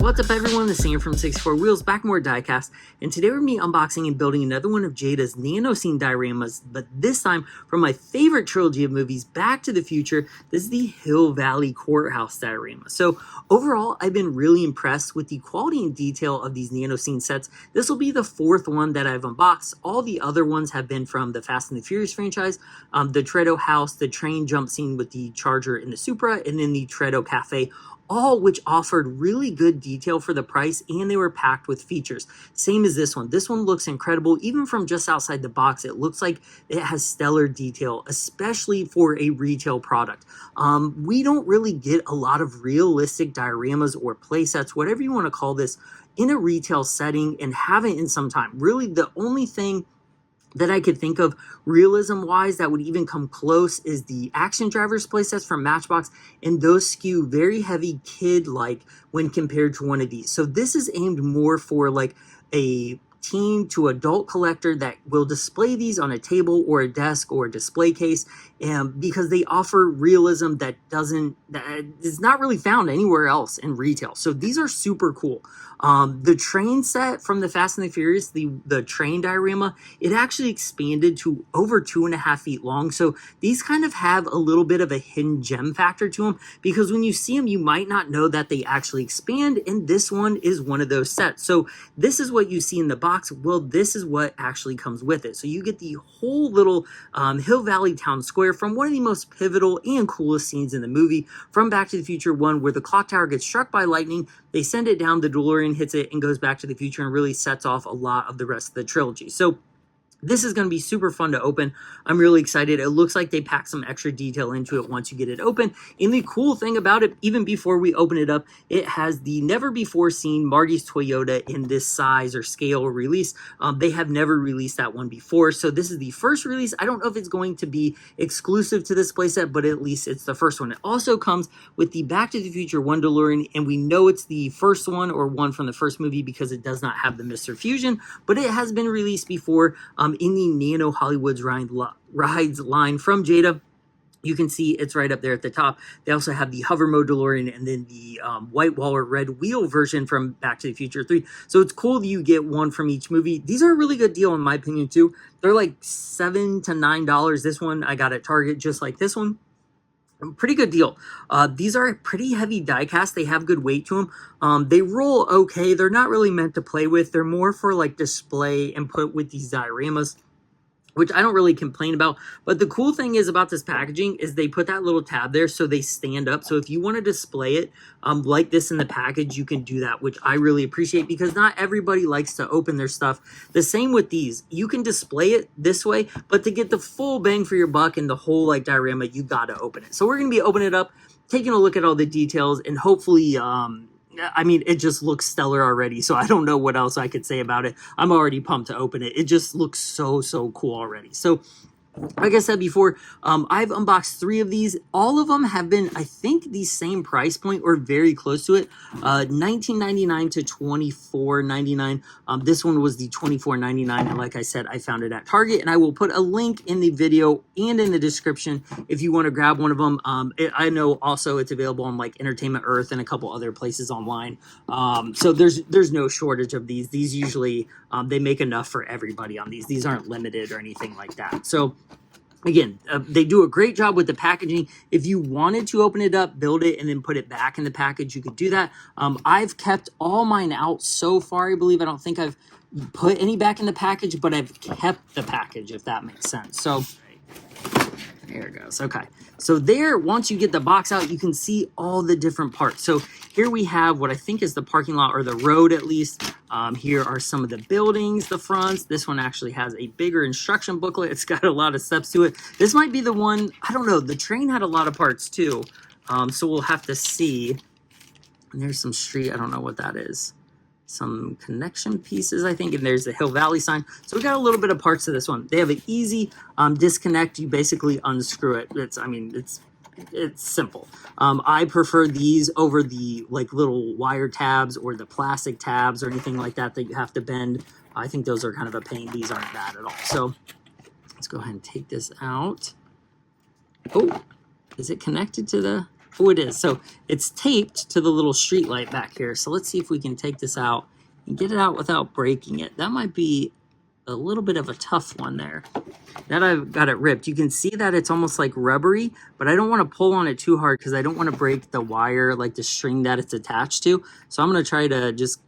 What's up everyone, this is Sam from 64 Wheels, back more diecast, and today we're going to be unboxing and building another one of Jada's Nano Scene dioramas, but this time from my favorite trilogy of movies, Back to the Future. This is the Hill Valley Courthouse diorama. So overall, I've been really impressed with the quality and detail of these Nano Scene sets. This will be the fourth one that I've unboxed. All the other ones have been from the Fast and the Furious franchise, the Tredo house, the train jump scene with the Charger and the Supra, and then the Tredo Cafe, all which offered really good detail for the price, and they were packed with features. Same as this one. This one looks incredible. Even from just outside the box, it looks like it has stellar detail, especially for a retail product. We don't really get a lot of realistic dioramas or play sets, whatever you want to call this, in a retail setting, and haven't in some time. Really, the only thing that I could think of realism-wise that would even come close is the Action Drivers playsets from Matchbox, and those skew very heavy kid-like when compared to one of these. So this is aimed more for like a teen to adult collector that will display these on a table or a desk or a display case, and because they offer realism that is not really found anywhere else in retail. So these are super cool. The train set from the Fast and the Furious, the train diorama, it actually expanded to over 2.5 feet long. So these kind of have a little bit of a hidden gem factor to them, because when you see them, you might not know that they actually expand, and this one is one of those sets. So this is what you see in the box. Well, this is what actually comes with it. So you get the whole little Hill Valley Town Square from one of the most pivotal and coolest scenes in the movie, from Back to the Future 1, where the clock tower gets struck by lightning, they send it down, the Delorean hits it and goes back to the future, and really sets off a lot of the rest of the trilogy. So this is going to be super fun to open. I'm really excited. It looks like they pack some extra detail into it once you get it open. And the cool thing about it, even before we open it up, it has the never before seen Marty's Toyota in this size or scale release. They have never released that one before. So this is the first release. I don't know if it's going to be exclusive to this playset, but at least it's the first one. It also comes with the Back to the Future 1 DeLorean, and we know it's the first one, or one from the first movie, because it does not have the Mr. Fusion, but it has been released before in the Nano Hollywood's Rides line from Jada. You can see it's right up there at the top. They also have the hover mode DeLorean, and then the white wall or red wheel version from Back to the Future 3. So it's cool that you get one from each movie. These are a really good deal in my opinion too. They're like $7 to $9. This one I got at Target, just like this one. Pretty good deal. These are pretty heavy die cast. They have good weight to them. They roll okay. They're not really meant to play with. They're more for like display and put with these dioramas, which I don't really complain about. But the cool thing is about this packaging is they put that little tab there so they stand up. So if you want to display it like this in the package, you can do that, which I really appreciate, because not everybody likes to open their stuff. The same with these. You can display it this way, but to get the full bang for your buck and the whole like diorama, you got to open it. So we're going to be opening it up, taking a look at all the details, and hopefully I mean, it just looks stellar already, so I don't know what else I could say about it. I'm already pumped to open it. It just looks so cool already. So like I said before, I've unboxed 3 of these. All of them have been, I think, the same price point or very close to it. $19.99 to $24.99. This one was the $24.99, and like I said, I found it at Target, and I will put a link in the video and in the description if you want to grab one of them. I know also it's available on like Entertainment Earth and a couple other places online. So there's no shortage of these. These usually, they make enough for everybody on these. These aren't limited or anything like that. So again, they do a great job with the packaging. If you wanted to open it up, build it, and then put it back in the package, you could do that. I've kept all mine out so far, I believe. I don't think I've put any back in the package, but I've kept the package, if that makes sense. So there it goes. Okay. So there, once you get the box out, you can see all the different parts. So here we have what I think is the parking lot, or the road at least. Here are some of the buildings, the fronts. This one actually has a bigger instruction booklet. It's got a lot of steps to it. This might be the one, I don't know. The train had a lot of parts too. So we'll have to see. And there's some street. I don't know what that is. Some connection pieces, I think, and there's the Hill Valley sign. So we got a little bit of parts of this one. They have an easy disconnect. You basically unscrew it. It's simple. I prefer these over the like little wire tabs or the plastic tabs or anything like that that you have to bend. I think those are kind of a pain. These aren't bad at all. So let's go ahead and take this out. Oh, is it connected to the... Oh, it is. So it's taped to the little street light back here. So let's see if we can take this out and get it out without breaking it. That might be a little bit of a tough one there. That I've got it ripped. You can see that it's almost like rubbery, but I don't want to pull on it too hard because I don't want to break the wire, like the string that it's attached to. So I'm going to try to just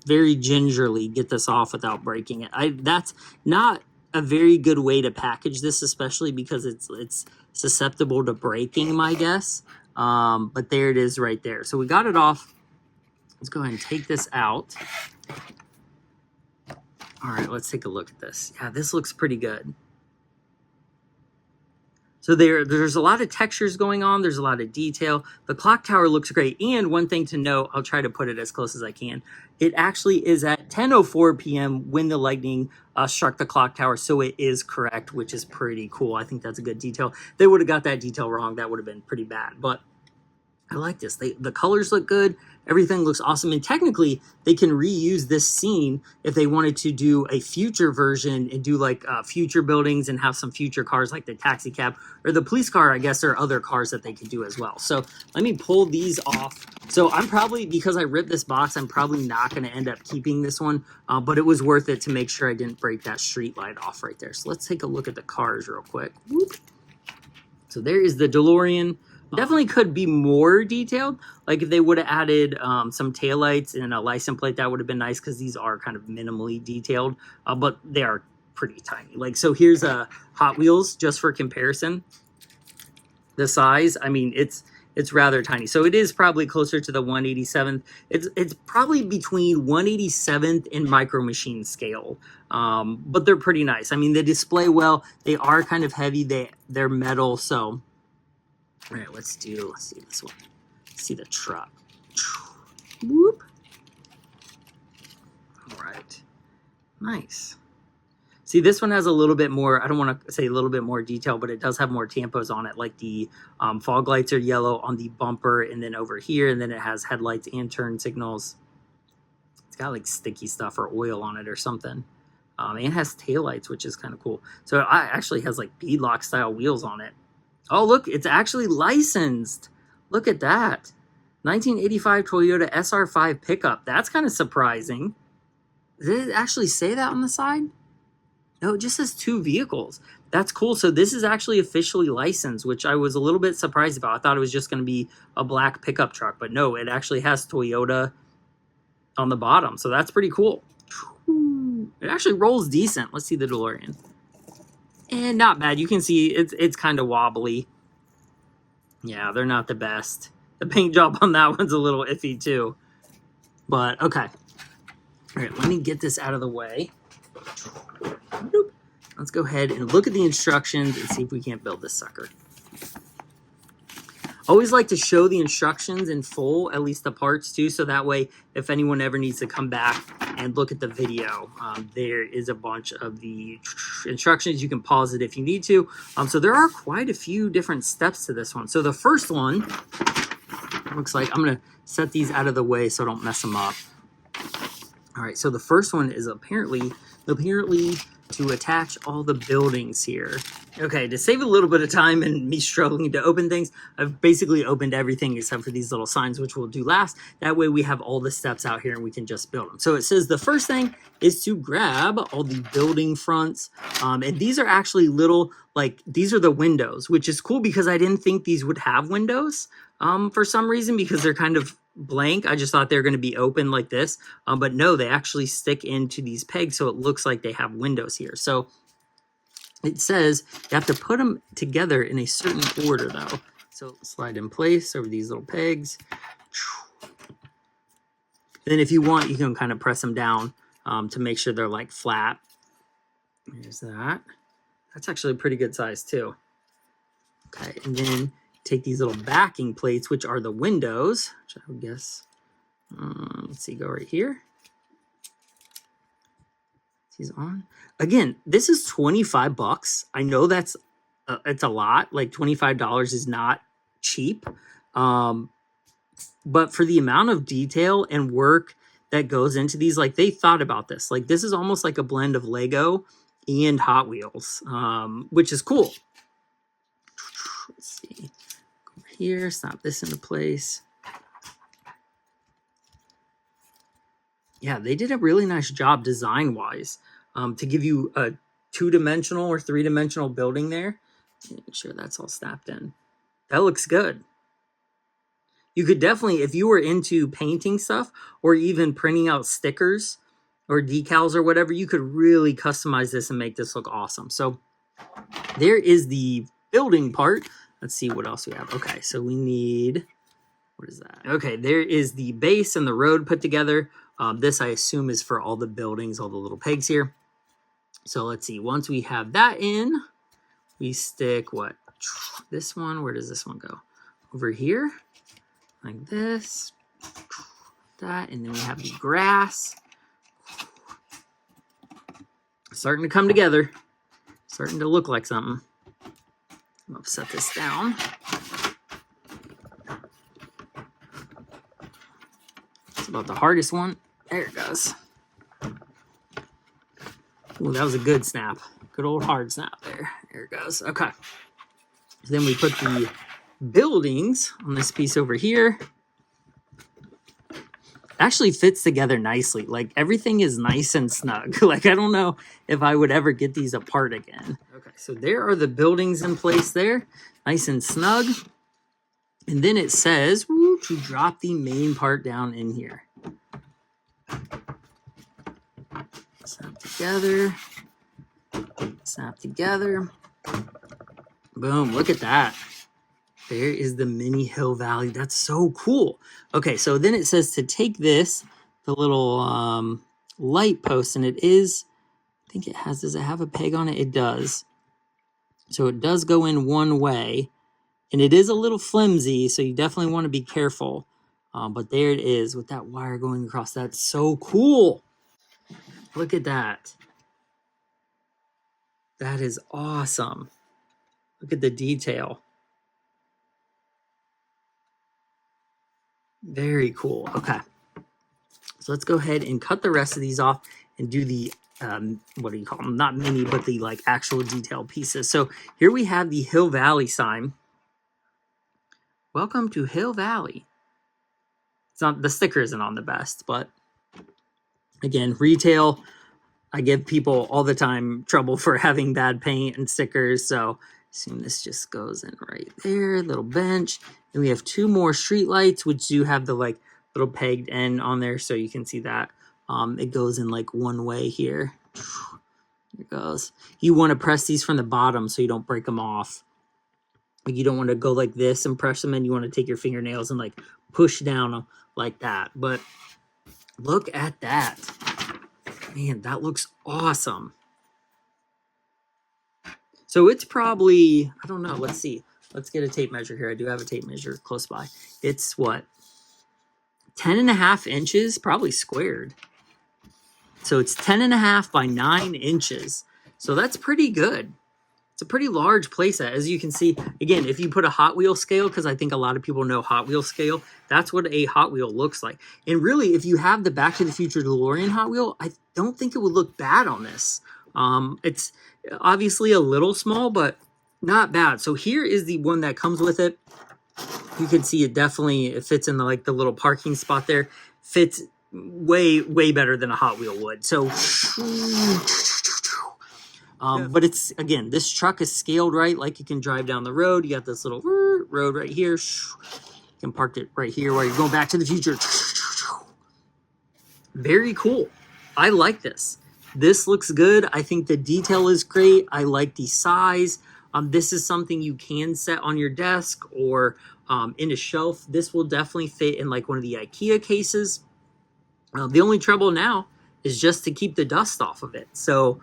very gingerly get this off without breaking it. That's not a very good way to package this, especially because it's susceptible to breaking, my guess. But there it is right there. So we got it off. Let's go ahead and take this out. All right, let's take a look at this. Yeah, this looks pretty good. So there's a lot of textures going on. There's a lot of detail. The clock tower looks great. And one thing to note, I'll try to put it as close as I can. It actually is at 10:04 p.m. when the lightning struck the clock tower. So it is correct, which is pretty cool. I think that's a good detail. If they would have got that detail wrong, that would have been pretty bad. But I like this. The colors look good. Everything looks awesome. And technically, they can reuse this scene if they wanted to do a future version and do like future buildings and have some future cars like the taxi cab or the police car. I guess there are other cars that they could do as well. So let me pull these off. So I'm probably, because I ripped this box, I'm probably not going to end up keeping this one. But it was worth it to make sure I didn't break that street light off right there. So let's take a look at the cars real quick. Whoop. So there is the DeLorean. Definitely could be more detailed. Like if they would have added some taillights and a license plate, that would have been nice because these are kind of minimally detailed, but they are pretty tiny. Like, so here's a Hot Wheels just for comparison. The size, I mean, it's rather tiny. So it is probably closer to the 187th. It's probably between 187th and Micro Machine scale, but they're pretty nice. I mean, they display well. They are kind of heavy. They're metal, so. All right, let's see this one. Let's see the truck. Whoop. All right, nice. See, this one has a little bit more, I don't want to say a little bit more detail, but it does have more tampos on it. Like the fog lights are yellow on the bumper and then over here, and then it has headlights and turn signals. It's got like sticky stuff or oil on it or something. And it has taillights, which is kind of cool. So it actually has like beadlock style wheels on it. Oh, look, it's actually licensed. Look at that. 1985 Toyota SR5 pickup. That's kind of surprising. Did it actually say that on the side? No, it just says 2 vehicles. That's cool. So this is actually officially licensed, which I was a little bit surprised about. I thought it was just going to be a black pickup truck, but no, it actually has Toyota on the bottom. So that's pretty cool. It actually rolls decent. Let's see the DeLorean. And not bad. You can see it's kind of wobbly. Yeah, they're not the best. The paint job on that one's a little iffy too. But okay. All right, let me get this out of the way. Let's go ahead and look at the instructions and see if we can't build this sucker. Always like to show the instructions in full, at least the parts too, so that way if anyone ever needs to come back and look at the video, there is a bunch of the instructions. You can pause it if you need to. So there are quite a few different steps to this one. So the first one looks like, I'm going to set these out of the way so I don't mess them up. All right, so the first one is apparently to attach all the buildings here. Okay, to save a little bit of time and me struggling to open things, I've basically opened everything except for these little signs, which we'll do last. That way we have all the steps out here and we can just build them. So it says the first thing is to grab all the building fronts. And these are actually little, like, these are the windows, which is cool because I didn't think these would have windows for some reason because they're kind of blank. I just thought they were going to be open like this. But no, they actually stick into these pegs, so it looks like they have windows here. So it says you have to put them together in a certain order, though. So slide in place over these little pegs. Then if you want, you can kind of press them down to make sure they're like flat. There's that. That's actually a pretty good size too. Okay, and then take these little backing plates, which are the windows, which I would guess, let's see, go right here. He's on. Again, this is 25 bucks. I know that's it's a lot. Like $25 is not cheap. But for the amount of detail and work that goes into these, like they thought about this. Like this is almost like a blend of Lego and Hot Wheels, which is cool. Let's see. Over here, snap this into place. Yeah, they did a really nice job design-wise to give you a 2-dimensional or 3-dimensional building there. Make sure that's all snapped in. That looks good. You could definitely, if you were into painting stuff or even printing out stickers or decals or whatever, you could really customize this and make this look awesome. So there is the building part. Let's see what else we have. Okay, so we need, what is that? Okay, there is the base and the road put together. This, I assume, is for all the buildings, all the little pegs here. So let's see. Once we have that in, we stick what? This one. Where does this one go? Over here, like this. That, and then we have the grass. Starting to come together. Starting to look like something. I'm going to set this down. It's about the hardest one. There it goes. Ooh, that was a good snap. Good old hard snap there. There it goes. Okay. So then we put the buildings on this piece over here. It actually fits together nicely. Like, everything is nice and snug. Like, I don't know if I would ever get these apart again. Okay, so there are the buildings in place there. Nice and snug. And then it says to drop the main part down in here. Snap together. Snap together. Boom, look at that. There is the mini Hill Valley. That's so cool. Okay, so then it says to take this, the little light post, and it is, I think it has, does it have a peg on it? It does. So it does go in one way, and it is a little flimsy, so you definitely want to be careful. But there it is with that wire going across. That's so cool. Look at that. That is awesome. Look at the detail. Very cool. Okay. So let's go ahead and cut the rest of these off and do the, what do you call them? Not mini, but the like actual detail pieces. So here we have the Hill Valley sign. Welcome to Hill Valley. It's not, the sticker isn't on the best, but again, retail, I give people all the time trouble for having bad paint and stickers. So assume this just goes in right there, little bench. And we have 2 more street lights, which do have the like little pegged end on there. So you can see that it goes in like one way here. Here it goes. You want to press these from the bottom so you don't break them off. Like, you don't want to go like this and press them in. You want to take your fingernails and like push down like that. But look at that. Man, that looks awesome. So it's probably, I don't know, let's see. Let's get a tape measure here. I do have a tape measure close by. It's what? 10.5 inches, probably squared. So it's 10.5 by 9 inches. So that's pretty good. It's a pretty large playset. As you can see, again, if you put a Hot Wheel scale, because I think a lot of people know Hot Wheel scale, that's what a Hot Wheel looks like. And really, if you have the Back to the Future DeLorean Hot Wheel, I don't think it would look bad on this. It's obviously a little small, but not bad. So here is the one that comes with it. You can see it definitely, it fits in the, like the little parking spot there. Fits way, way better than a Hot Wheel would. So, but it's, again, this truck is scaled right, like you can drive down the road. You got this little road right here. You can park it right here while you're going back to the future. Very cool. I like this. This looks good. I think the detail is great. I like the size. This is something you can set on your desk or in a shelf. This will definitely fit in like one of the IKEA cases. The only trouble now is just to keep the dust off of it. So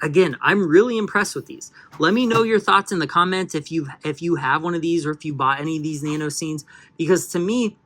again, I'm really impressed with these. Let me know your thoughts in the comments if you have one of these or if you bought any of these Nano Scenes, because to me,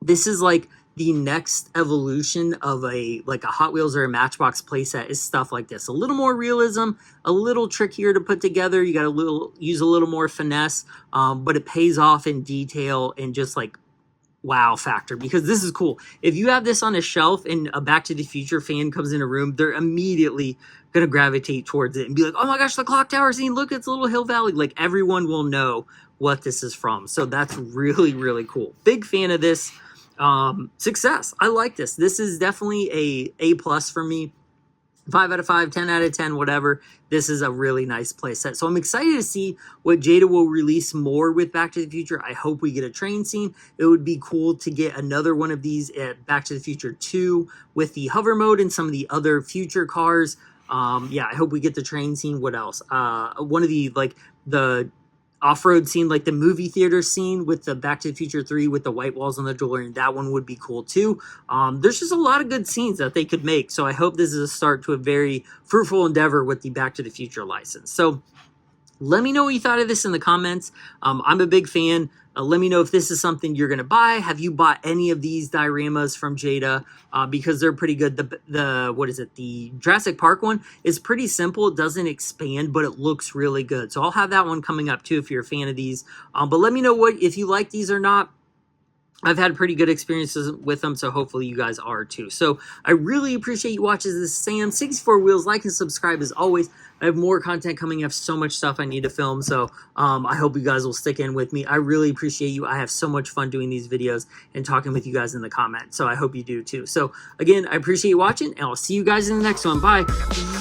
this is like the next evolution of a Hot Wheels or a Matchbox playset is stuff like this. A little more realism, a little trickier to put together. You got to use a little more finesse, but it pays off in detail and just like wow factor, because this is cool. If you have this on a shelf and a Back to the Future fan comes in a room, they're immediately gonna gravitate towards it and be like, oh my gosh, the clock tower scene, look, it's a little Hill Valley. Like, everyone will know what this is from. So that's really, really cool. Big fan of this. Success. I like this. This is definitely a plus for me. 5 out of 5, 10 out of 10, whatever. This is a really nice play set. So I'm excited to see what Jada will release more with Back to the Future. I hope we get a train scene. It would be cool to get another one of these at Back to the Future 2 with the hover mode and some of the other future cars. Yeah, I hope we get the train scene. What else? One of the, like, the off-road scene, like the movie theater scene with the Back to the Future 3 with the white walls on the Delorean. That one would be cool too. There's just a lot of good scenes that they could make. So I hope this is a start to a very fruitful endeavor with the Back to the Future license. So let me know what you thought of this in the comments. I'm a big fan. Let me know if this is something you're going to buy. Have you bought any of these dioramas from Jada? Because they're pretty good. What is it? The Jurassic Park one is pretty simple. It doesn't expand, but it looks really good. So I'll have that one coming up too if you're a fan of these. But let me know if you like these or not. I've had pretty good experiences with them, so hopefully you guys are too. So I really appreciate you watching. This is Sam, 64 Wheels. Like and subscribe as always. I have more content coming. I have so much stuff I need to film, so I hope you guys will stick in with me. I really appreciate you. I have so much fun doing these videos and talking with you guys in the comments, so I hope you do too. So again, I appreciate you watching, and I'll see you guys in the next one. Bye.